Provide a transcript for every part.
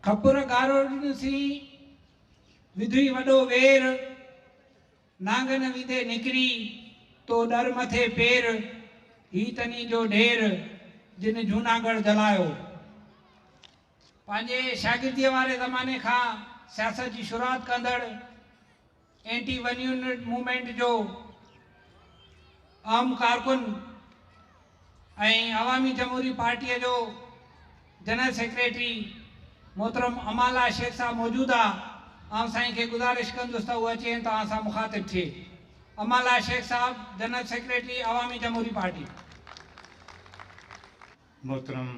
खपुर गारो ॾिनसी विधुई वॾो वेर नांगन विधे निकिरी तो डर मथे पेर ही तनी जो ढेर जिन जूनागढ़ जलायो। पंहिंजे शागिर्दीअ वारे ज़माने खां सियासत जी शुरूआत कंदड़ एंटी वन यूनिट मूवमेंट जो अहम कारकुन ऐं अवामी जमहूरी पार्टीअ जो जनरल सेक्रेटरी मोहतरम अमाला शेख साहब मौजूद आहे। साईं खे गुज़ारिश कंदुसि त उहो अची तव्हां सां मुखातिब थिए। अमाला शेख साहब जनरल सेक्रेटरी अवामी जमहूरी पार्टी। मोहतरम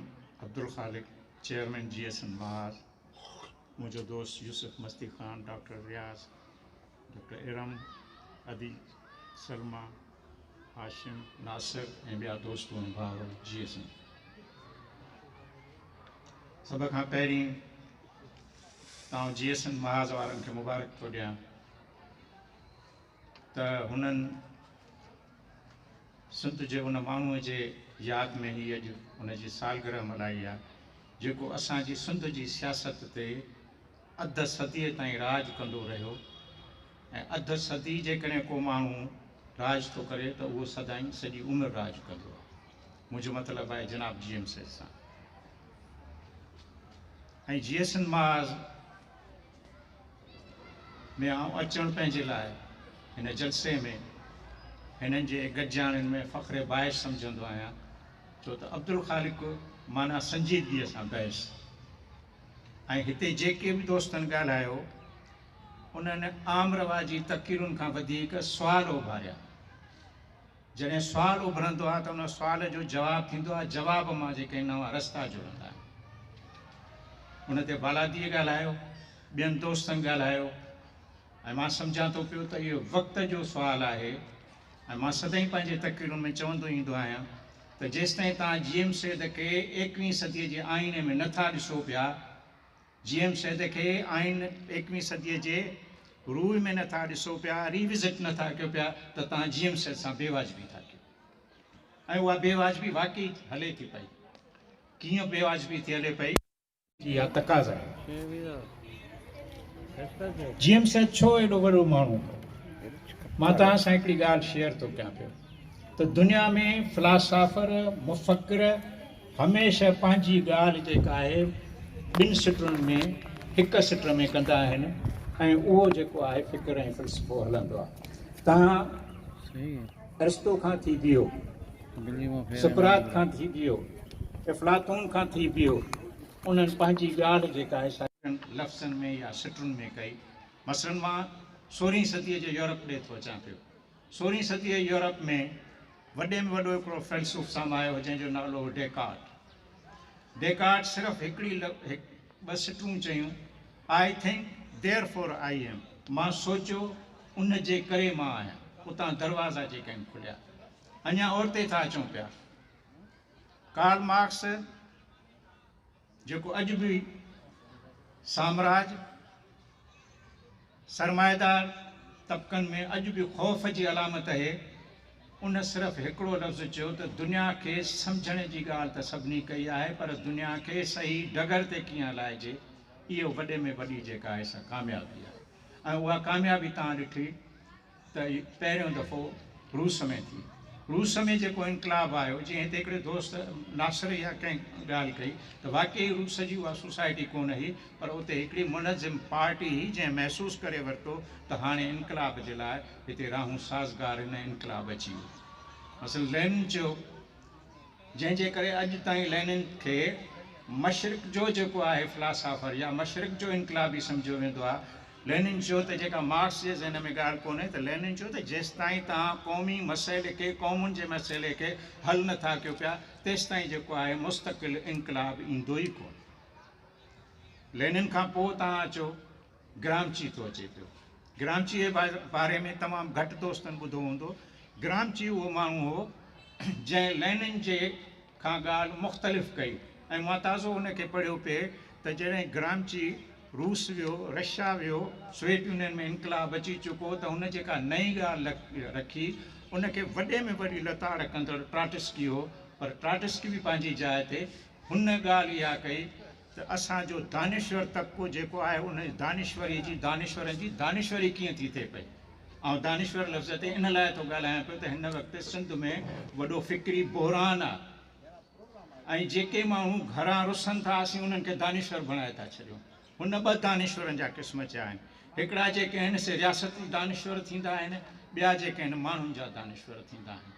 अब्दुल खालिक चेयरमैन GSN महाज, मुझो दोस्त यूसुफ मस्ती खान, डॉक्टर रियाज, डॉक्टर इरम, अदी, सलमा, हाशिम, नासिर ऐं ॿिया दोस्त ऐं भाउर GSN। सभ खां पहिरीं तव्हां GSN महाज वारनि खे मुबारक थो ॾियां त हुननि संत जे उन माण्हूअ जे यादि में ही अॼु उनजी सालगिरह मल्हाई आहे जेको असांजी सिंध जी सियासत ते अध सदीअ ताईं राज कंदो रहियो। ऐं अध सदी जेकॾहिं को माण्हू राज थो करे त उहो सदाईं सॼी उमिरि राज कंदो आहे। मुंहिंजो मतिलबु आहे जनाब GM सेठ सां। ऐं GSN महाज में आउं अचणु पंहिंजे लाइ हिन जलसे में हिननि जे गॾिजाणियुनि में फ़ख्रे बाइश सम्झंदो आहियां, छो त अब्दुल खालिक माना संजीदगीअ सां बहस। ऐं हिते जेके बि दोस्तनि ॻाल्हायो उन्हनि आम रवाजी तक़रीरुनि खां वधीक सुवाल उभारिया। जॾहिं सुवाल उभरंदो आहे त उन सुवाल जो जवाबु थींदो आहे जवाब मां जेके नवां रस्ता जुड़ंदा आहिनि। उन ते बालादीअ ॻाल्हायो, ॿियनि दोस्तनि ॻाल्हायो, ऐं मां सम्झां थो पियो त इहो वक़्त जो सुवालु आहे। ऐं मां सदाईं पंहिंजे तक़रीरुनि में चवंदो ईंदो आहियां त जेसिताईं तव्हां GM सेठ खे 21वीं सदीअ जे आईने में नथा ॾिसो पिया, GM सेठ खे आइन 21वीं सदीअ जे रूह में नथा ॾिसो पिया, रिविज़िट नथा कयो पिया, त तव्हां GM सेठ सां बेवाजिबी था कयो। ऐं उहा बेवाजिबी वाकई हले थी पई। कीअं बेवाजिबी थी हले पई, इहा तक़ाज़ा आहे। GM सेठ छो एॾो वॾो माण्हू? मां तव्हां सां हिकिड़ी ॻाल्हि शेयर थो कयां पियो त दुनिया में फ़िलासफ़र मुफ़क्किर हमेशह पंहिंजी ॻाल्हि जेका आहे ॿिनि सिटुनि में हिक सिट में कंदा आहिनि ऐं उहो जेको आहे फ़िक्र ऐं फ़लसफ़ो हलंदो आहे। तव्हां अरिस्तो खां थी वियो, सुकरात खां थी वियो, अफ़लातून खां थी वियो, उन्हनि पंहिंजी ॻाल्हि जेका आहे साॻियुनि लफ़्ज़नि में या सिटुनि में कई। मसलन मां 16वीं सदीअ जो यूरोप ॾे थो अचां पियो। 16वीं सदीअ यूरोप में वॾे में वॾो हिकिड़ो फ़िलसुफ़ समायो जंहिंजो नालो हो डेकार्ट। डेकार्ट सिर्फ़ु हिकिड़ी ॿ सिटूं चयूं, I think therefore I am, मां सोचियो उन जे करे मां आहियां। उतां दरवाज़ा जेके आहिनि खुलिया। अञा और ते था अचूं पिया। कार्ल मार्क्स जेको अॼु बि साम्राज्य सरमाएदार तबक़नि में अॼु बि ख़ौफ़ जी अलामत आहे, उन सिर्फ़ु हिकिड़ो लफ़्ज़ चयो त दुनिया खे सम्झण जी ॻाल्हि त सभिनी कई आहे, पर दुनिया खे सही डगर ते कीअं हलाइजे, इहो वॾे में वॾी जेका आहे सा कामयाबी आहे। ऐं उहा कामयाबी तव्हां ॾिठी त पहिरियों दफ़ो रूस में थी। रूस में जेको इनकलाब आयो, जीअं हिते हिकिड़े दोस्त नासिर या कंहिं ॻाल्हि कई त वाकई रूस जी उहा सोसाइटी कोन हुई, पर उते हिकिड़ी मुनज़िम पार्टी हुई जंहिं महसूसु करे वरितो त हाणे इनकलाब जे लाइ हिते राहूं साज़गार हिन इनकलाब अची वियो। असल लेनिन चयो, जंहिंजे करे अॼु ताईं लेनिन खे मशरिक़ जो जेको आहे फ़िलासफ़र या मशरिक़ जो इनकलाबी सम्झियो वेंदो आहे। लेनिन चयो त जेका मार्क्स जे ज़हन में ॻाल्हि कोन्हे, त लेनिन चयो त जेसिताईं तव्हां क़ौमी मसइले खे, क़ौमुनि जे मसइले खे हल नथा कयो पिया, तेसिताईं जेको आहे मुस्तक़िल इनकलाब ईंदो ई कोन। लेनिन खां पोइ तव्हां अचो ग्रामची थो अचे पियो। ग्रामची जे बारे में तमामु घटि दोस्तनि ॿुधो हूंदो। ग्रामची उहो माण्हू हो जंहिं लेनिन जे खां ॻाल्हि मुख़्तलिफ़ कई। ऐं मां ताज़ो हुनखे पढ़ियो पिए त जॾहिं ग्रामची रूस वियो, रशिया वियो, सोवियत यूनियन में इनकलाब अची चुको, त हुन जेका नई ॻाल्हि रखी उनखे वॾे में वॾी लताड़ कंदड़ ट्राटस्की हो। पर ट्राटस्की बि पंहिंजी जाइ ते हुन ॻाल्हि इहा कई त असांजो दानेश्वर तबको जेको आहे उन दानेश्वरनि जी दानेश्वरी कीअं थी थिए पई। ऐं दानेश्वर लफ़्ज़ ते इन लाइ थो ॻाल्हायां पियो त हिन वक़्तु सिंध में वॾो फ़िक्री बहिरान आहे ऐं जेके माण्हू घरां रुसनि था असीं उन्हनि खे दानेश्वर बणाए था छॾियूं। हुन ॿ दानेश्वरनि जा क़िस्म चया आहिनि, हिकिड़ा जेके आहिनि से रियासती दानेश्वर थींदा आहिनि, ॿिया जेके आहिनि माण्हुनि जा दानेश्वर थींदा आहिनि।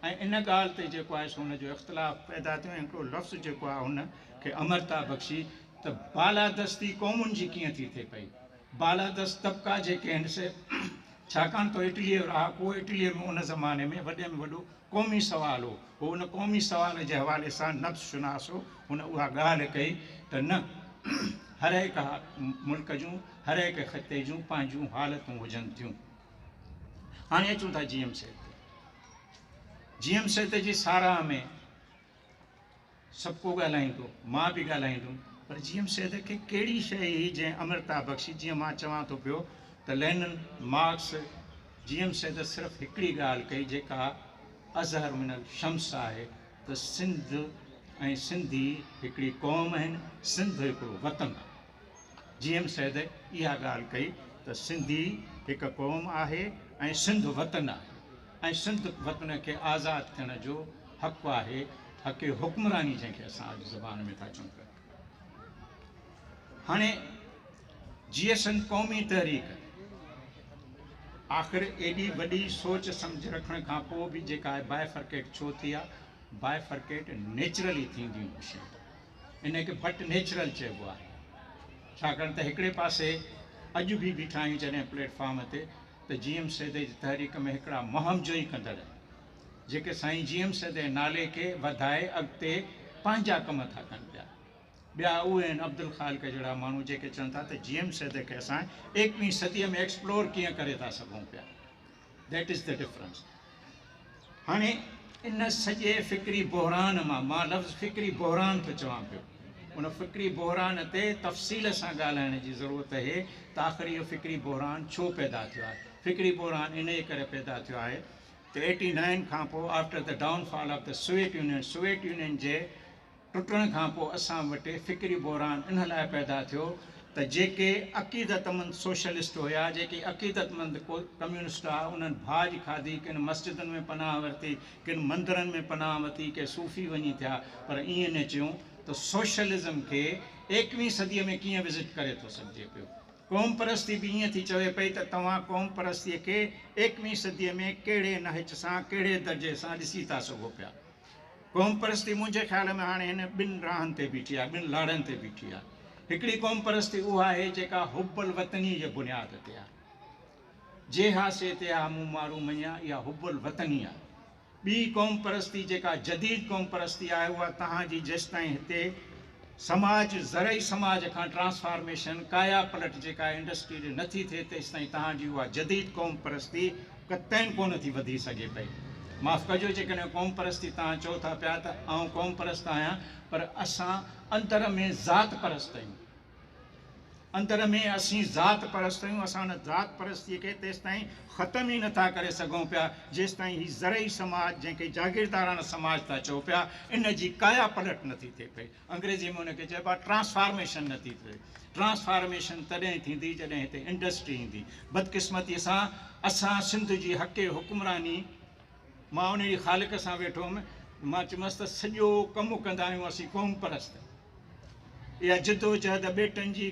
ऐं इन ॻाल्हि ते जेको आहे सो हुनजो इख़्तिलाफ़ पैदा थियो ऐं हिकिड़ो लफ़्ज़ जेको आहे हुनखे अमरता बख़्शी त बालादस्ती क़ौमुनि जी कीअं थी थिए पई। बालादस्त तबका जेके आहिनि से छाकाणि त इटलीअ जो रहाको इटलीअ में उन ज़माने में वॾे में वॾो क़ौमी सवाल हो, उन क़ौमी सवाल जे हवाले सां नफ़्स शुनास हो, हुन उहा ॻाल्हि कई त न हर हिकु मुल्क जूं हर हिकु ख़िते जूं पंहिंजूं हालतूं हुजनि थियूं। हाणे अचूं था जीएम सेत जी साराह में सभु को ॻाल्हाईंदो, मां बि ॻाल्हाईंदुमि, पर जीएम सेत खे कहिड़ी शइ हुई जंहिं अमरता बख़्शी, जीअं मां चवां थो पियो त लेनिन मार्क्स जीएम सेत सिर्फ़ु हिकिड़ी ॻाल्हि कई जेका अज़हर मिनल शम्स आहे त सिंध ऐं सिंधी हिकिड़ी क़ौम आहिनि, सिंध हिकिड़ो वतन आहे। जीएम सेत इहा ॻाल्हि कई त सिंधी हिकु क़ौम आहे ऐं सिंध वतन आहे ऐं सिंध वतन खे आज़ादु थियण जो हक़ु आहे, हक़ हुक्मरानी जंहिंखे असां अॼु ज़बान में था चऊं पिया। हाणे जीएसएन क़ौमी तहरीक आख़िर एॾी वॾी सोच सम्झ रखण खां पोइ बि जेका आहे बायफर्केट छो थी आहे, बायफर्केट नेचुरली थींदियूं शयूं, इनखे बट नेचुरल चइबो आहे। छाकाणि त हिकिड़े पासे अॼु बि बीठा आहियूं जॾहिं प्लेटफॉर्म ते त जीएम सेत जी तहरीक में हिकिड़ा मुहमजोई कंदड़ जेके साईं जीएम सेत जे नाले खे वधाए अॻिते पंहिंजा कम था कनि पिया, ॿिया उहे आहिनि अब्दुल ख़ालिक जहिड़ा माण्हू जेके चवनि था त जीएम सेत खे असां 21वीं सदीअ में एक्सप्लोर कीअं करे था सघूं पिया। That is the difference. हाणे इन सॼे फ़िक्री बहिरान मां लफ़्ज़ फ़िक्री बहिरान थो चवां पियो, उन फ़िक्री बहिरान ते तफ़सील सां ॻाल्हाइण जी ज़रूरत आहे त आख़िर इहो फ़िक्री बहिरान छो पैदा थियो आहे। फ़िक्री बहिरान इन करे पैदा थियो आहे त 89 खां पोइ after the downfall of the Soviet Union जे टुटण खां पोइ असां वटि फ़िक्री बहिरान इन लाइ पैदा थियो त जेके अक़ीदतमंद सोशलिस्ट हुया, जेके अक़ीदतमंद कम्यूनिस्ट हुआ, उन्हनि भाॼ खाधी, किन मस्जिदनि में पनाह वरिती, किन मंदरनि में पनाह वरिती, के सूफ़ी वञी थिया, पर ईअं न चयूं त सोशलिज़म खे 21वीं सदीअ में कीअं विज़िट करे थो सघिजे पियो। क़ौम परस्ती बि ईअं थी चवे पई त तव्हां क़ौम परस्तीअ खे 21वीं सदीअ में कहिड़े नहज सां, कहिड़े दर्जे सां ॾिसी था सघो पिया। क़ौम परस्ती मुंहिंजे ख़्याल में हाणे हिन ॿिनि राहनि ते बीठी आहे, ॿिनि लाड़नि ते बीठी आहे। हिकिड़ी क़ौम परस्ती उहा आहे जेका हुब्बुल वतनी जे बुनियाद ते आहे, जे हासे ते आहे मूं मारू मञिया, इहा हुब्बुल वतनी आहे। ॿी क़ौम परस्ती जेका जदीद क़ौम परस्ती आहे उहा तव्हांजी जेसिताईं हिते समाज ज़रई समाज खां ट्रांसफॉर्मेशन काया पलट जेका इंडस्ट्री जी नथी थिए तेसिताईं तव्हांजी उहा जदीद क़ौम परस्ती कतई कोन थी वधी सघे पई। माफ़ु कजो जेकॾहिं क़ौम परस्ती तव्हां चओ था पिया त आउं क़ौम परस्त आहियां, पर असां अंदर में ज़ात परस्त आहियूं, अंदर में असीं ज़ात परस्त आहियूं। असां हुन ज़ात परस्तीअ खे तेसिताईं ख़तमु ई नथा करे सघूं पिया जेसिताईं हीउ ज़रई समाज जंहिंखे जागीरदाराना समाज था चओ पिया, इन जी काया पलट नथी थिए पई। अंग्रेज़ी में हुनखे चइबो आहे ट्रांसफॉर्मेशन नथी थिए। ट्रांसफॉर्मेशन तॾहिं थींदी जॾहिं हिते इंडस्ट्री ईंदी। बदकिस्मतीअ सां असां सिंध जी हक़े हुक्मरानी, मां उन जी ख़ालिक सां वेठो हुउमि, मां चयोमांसि त सॼो कमु कंदा आहियूं असीं क़ौम परस्त। इहा जिदोजहद बेटनि जी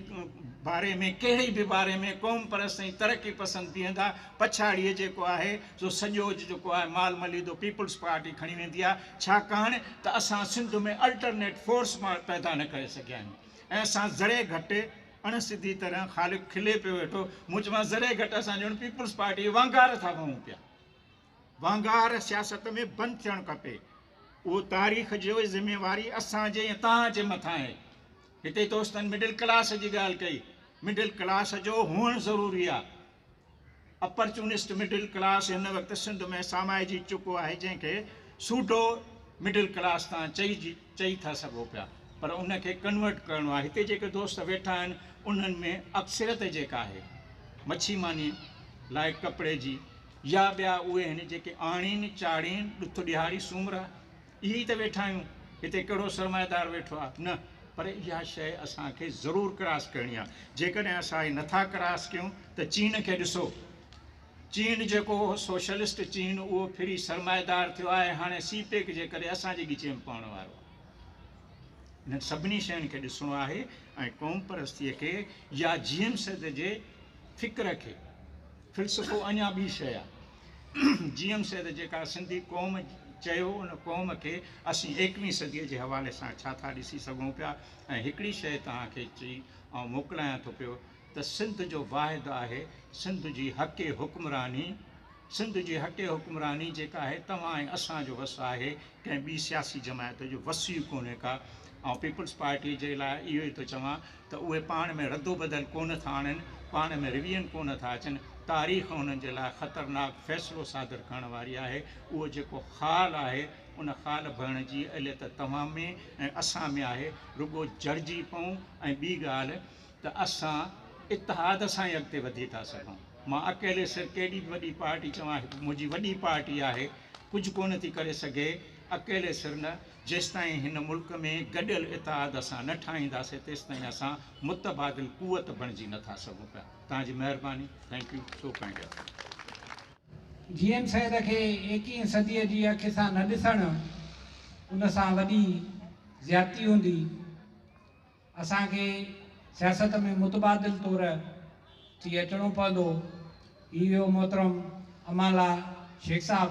बारे में, कहिड़े बि बारे में क़ौम परस्त ऐं तरक़ी पसंदि बीहंदा, पछाड़ीअ जेको आहे सो सॼो जेको आहे माल मलीदो पीपल्स पार्टी खणी वेंदी आहे। छाकाणि त असां सिंध में अल्टरनेट फोर्स पैदा न करे सघिया आहियूं ऐं असां ज़रे घटि अणसिधी तरह ख़ालिक खिले पियो वेठो। मूं चयोमांसि ज़रे घटि असां ॼण पीपल्स पार्टी वांगार था वहूं पिया। वांगार सियासत में बंदि थियणु खपे। उहो तारीख़ जो ज़िम्मेवारी असांजे ऐं तव्हांजे मथां आहे। हिते दोस्तनि मिडिल क्लास जी ॻाल्हि कई, मिडिल क्लास जो हुअणु ज़रूरी आहे। अपॉर्चुनिस्ट मिडिल क्लास हिन वक़्तु सिंध में सामाइजी चुको आहे, जंहिंखे सूडो मिडिल क्लास तव्हां चई था सघो पिया, पर उनखे कन्वर्ट करिणो आहे। हिते जेके दोस्त वेठा आहिनि उन्हनि में अक्सरियत जेका आहे मच्छी मानी लाइ कपिड़े जी, या ॿिया उहे आहिनि जेके आणीनि चाढ़ीनि ॾुथ ॾियारी सूमरा, इहे ई त वेठा आहियूं। हिते कहिड़ो सरमाएदार वेठो आहे? न, पर इहा शइ असांखे ज़रूरु क्रॉस करणी आहे। जेकॾहिं असां हीअ नथा क्रॉस कयूं त चीन खे ॾिसो, चीन जेको सोशलिस्ट चीन उहो फिरी सरमाएदार थियो आहे, हाणे सीपेक जे करे असांजे ॻिचे में पवण वारो आहे। इन सभिनी शयुनि खे ॾिसणो आहे ऐं क़ौम परस्तीअ खे या जीएम सद जे फ़िक्र खे, फ़िलसफ़ो अञा ॿी शइ आहे। जीएम सद जेका सिंधी क़ौम चयो, उन क़ौम खे असीं 21वीं सदीअ जे हवाले सां छा था ॾिसी सघूं पिया। ऐं हिकिड़ी शइ तव्हांखे चई ऐं मोकिलायां थो पियो त सिंध जो वाहिदु आहे सिंध जी हक़े हुक्मरानी। सिंध जी हक़े हुक्मरानी जेका आहे तव्हां ऐं असांजो वसु आहे, कंहिं ॿी सियासी जमायत जो वसु ई कोन्हे का। ऐं पीपल्स पार्टी जे लाइ इहो ई थो चवां त उहे पाण में रदो बदल कोन था आणनि, पाण में रिविजन कोन था अचनि। तारीख़ उन्हनि जे लाइ ख़तरनाक फ़ैसिलो सादर करण वारी आहे। उहो जेको ख़ाल आहे, उन ख़ाल भरण जी अहलियत तव्हां में ऐं असां में आहे। रुॻो जड़िजी पऊं। ऐं ॿी ॻाल्हि त असां इतिहाद सां ई अॻिते वधी था सघूं। मां अकेले सिर केॾी बि वॾी पार्टी चवां, मुंहिंजी वॾी पार्टी आहे, कुझु कोन थी करे सघे अकेले सिर न। जेसिताईं हिन मुल्क में गॾियल इतिहाद असां न ठाहींदासीं तेसिताईं असां मुतबादिल कुवत बणिजी नथा सघूं पिया। तव्हांजी महिरबानी। Thank you so kind. GM Syed खे 21वीं सदीअ जी अखि सां न ॾिसणु, उन सां वॾी ज़्यादती हूंदी। असांखे सियासत में मुतबादिल तौर थी अचणो पवंदो। इहो मोहतरम अमाला शेख साहब